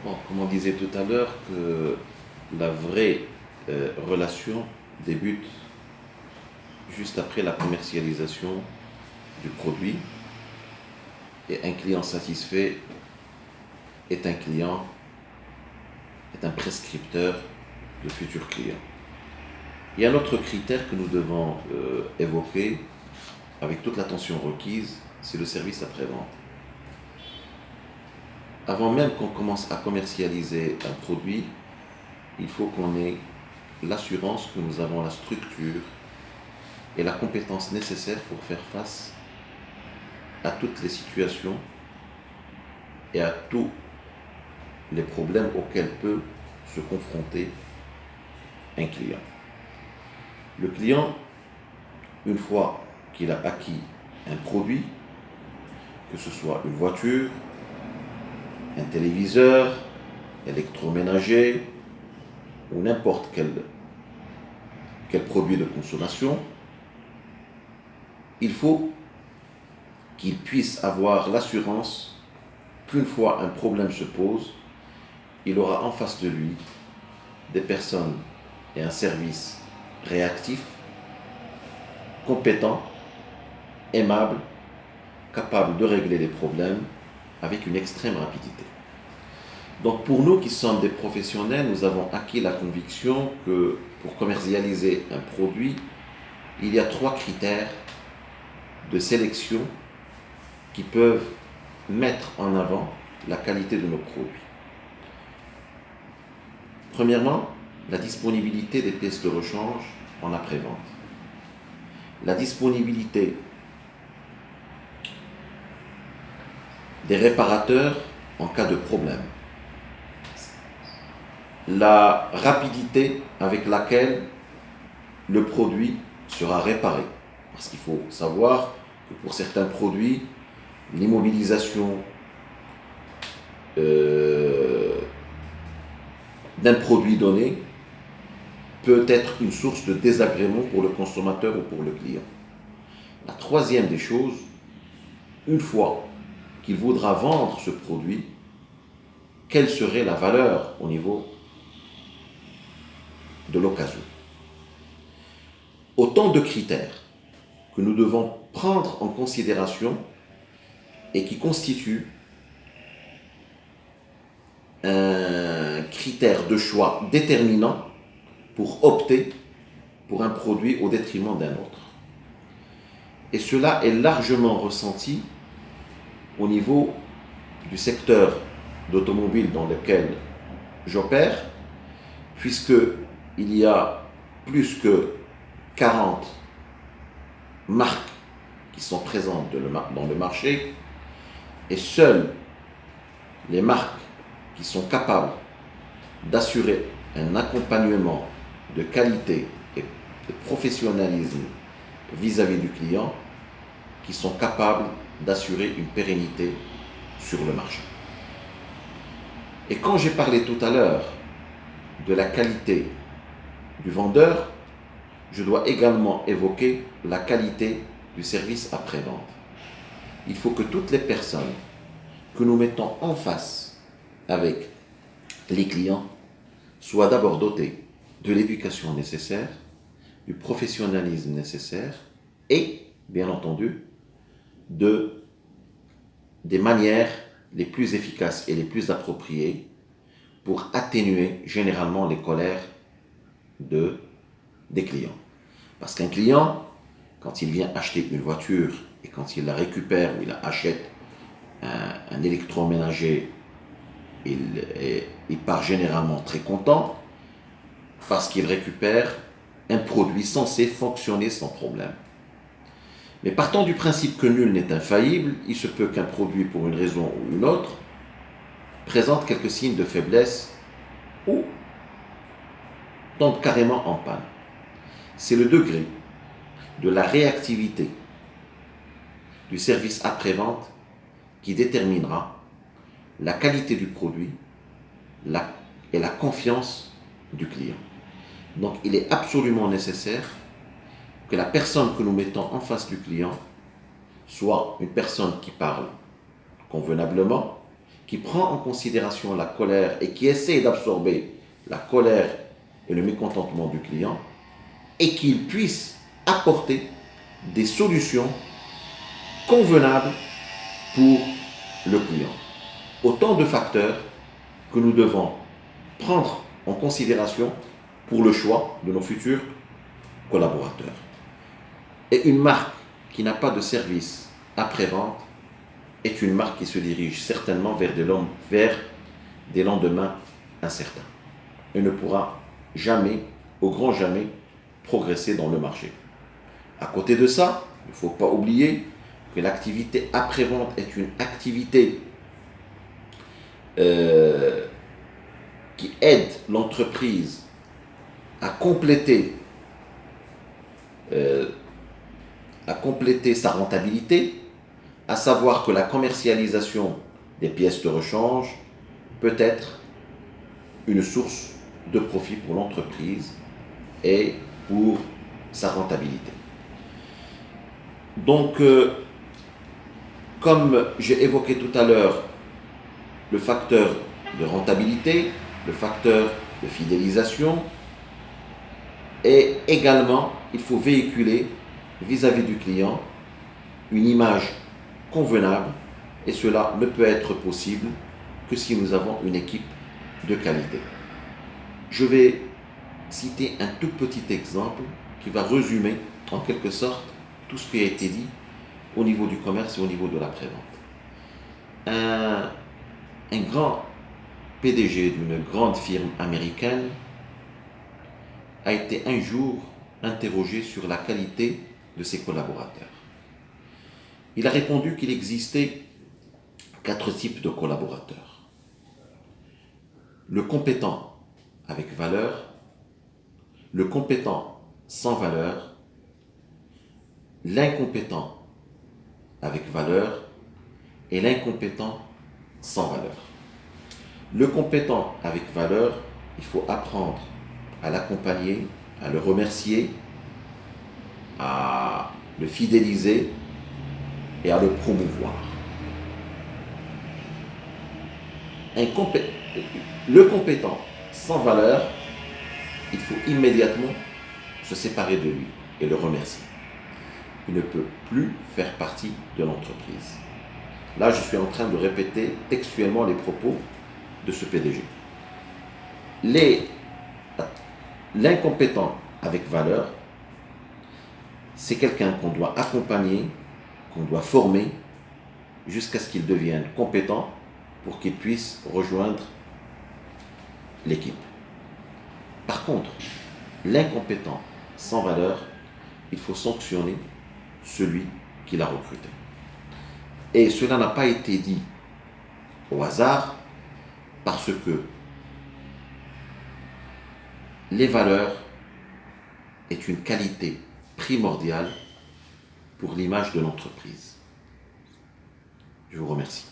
Bon, comme on disait tout à l'heure, que la vraie relation débute juste après la commercialisation du produit et un client satisfait est un client, est un prescripteur de futurs clients. Il y a un autre critère que nous devons évoquer avec toute l'attention requise, c'est le service après-vente. Avant même qu'on commence à commercialiser un produit, il faut qu'on ait l'assurance que nous avons la structure et la compétence nécessaire pour faire face à toutes les situations et à tous les problèmes auxquels peut se confronter un client. Le client, une fois qu'il a acquis un produit, que ce soit une voiture, un téléviseur, électroménager ou n'importe quel produit de consommation, il faut qu'il puisse avoir l'assurance qu'une fois un problème se pose, il aura en face de lui des personnes et un service réactif, compétent, aimable, capable de régler les problèmes avec une extrême rapidité. Donc pour nous qui sommes des professionnels, nous avons acquis la conviction que pour commercialiser un produit, il y a 3 critères de sélection qui peuvent mettre en avant la qualité de nos produits. Premièrement, la disponibilité des pièces de rechange en après-vente. La disponibilité des réparateurs en cas de problème. La rapidité avec laquelle le produit sera réparé. Parce qu'il faut savoir que pour certains produits, l'immobilisation d'un produit donné peut être une source de désagrément pour le consommateur ou pour le client. La troisième des choses, une fois qu'il voudra vendre ce produit, quelle serait la valeur au niveau de l'occasion. Autant de critères que nous devons prendre en considération et qui constituent un critère de choix déterminant pour opter pour un produit au détriment d'un autre. Et cela est largement ressenti au niveau du secteur d'automobile dans lequel j'opère, puisqu'il y a plus que 40 marques qui sont présentes dans le marché et seules les marques qui sont capables d'assurer un accompagnement de qualité et de professionnalisme vis-à-vis du client qui sont capables d'assurer une pérennité sur le marché. Et quand j'ai parlé tout à l'heure de la qualité du vendeur, je dois également évoquer la qualité du service après-vente. Il faut que toutes les personnes que nous mettons en face avec les clients soient d'abord dotées de l'éducation nécessaire, du professionnalisme nécessaire et, bien entendu, des manières les plus efficaces et les plus appropriées pour atténuer généralement les colères des clients. Parce qu'un client, quand il vient acheter une voiture et quand il la récupère ou il achète un électroménager, il part généralement très content parce qu'il récupère un produit censé fonctionner sans problème. Mais partant du principe que nul n'est infaillible, il se peut qu'un produit, pour une raison ou une autre, présente quelques signes de faiblesse ou tombe carrément en panne. C'est le degré de la réactivité du service après-vente qui déterminera la qualité du produit et la confiance du client. Donc il est absolument nécessaire que la personne que nous mettons en face du client soit une personne qui parle convenablement, qui prend en considération la colère et qui essaie d'absorber la colère et le mécontentement du client et qu'il puisse apporter des solutions convenables pour le client. Autant de facteurs que nous devons prendre en considération pour le choix de nos futurs collaborateurs. Et une marque qui n'a pas de service après-vente est une marque qui se dirige certainement vers des lendemains incertains et ne pourra jamais, au grand jamais, progresser dans le marché. À côté de ça, il ne faut pas oublier que l'activité après-vente est une activité qui aide l'entreprise à compléter sa rentabilité, à savoir que la commercialisation des pièces de rechange peut être une source de profit pour l'entreprise et pour sa rentabilité. Donc, comme j'ai évoqué tout à l'heure le facteur de rentabilité, le facteur de fidélisation, et également, il faut véhiculer vis-à-vis du client une image convenable, et cela ne peut être possible que si nous avons une équipe de qualité. Je vais citer un tout petit exemple qui va résumer en quelque sorte tout ce qui a été dit au niveau du commerce et au niveau de la prévente. Un grand PDG d'une grande firme américaine a été un jour interrogé sur la qualité de ses collaborateurs. Il a répondu qu'il existait 4 types de collaborateurs. Le compétent avec valeur, le compétent sans valeur, l'incompétent avec valeur et l'incompétent sans valeur. Le compétent avec valeur, il faut apprendre à l'accompagner, à le remercier, à le fidéliser et à le promouvoir. Le compétent sans valeur, il faut immédiatement se séparer de lui et le remercier. Il ne peut plus faire partie de l'entreprise. Là, je suis en train de répéter textuellement les propos de ce PDG. L'incompétent avec valeur, c'est quelqu'un qu'on doit accompagner, qu'on doit former jusqu'à ce qu'il devienne compétent pour qu'il puisse rejoindre l'équipe. Par contre, l'incompétent sans valeur, il faut sanctionner celui qui l'a recruté. Et cela n'a pas été dit au hasard, parce que les valeurs est une qualité primordiale pour l'image de l'entreprise. Je vous remercie.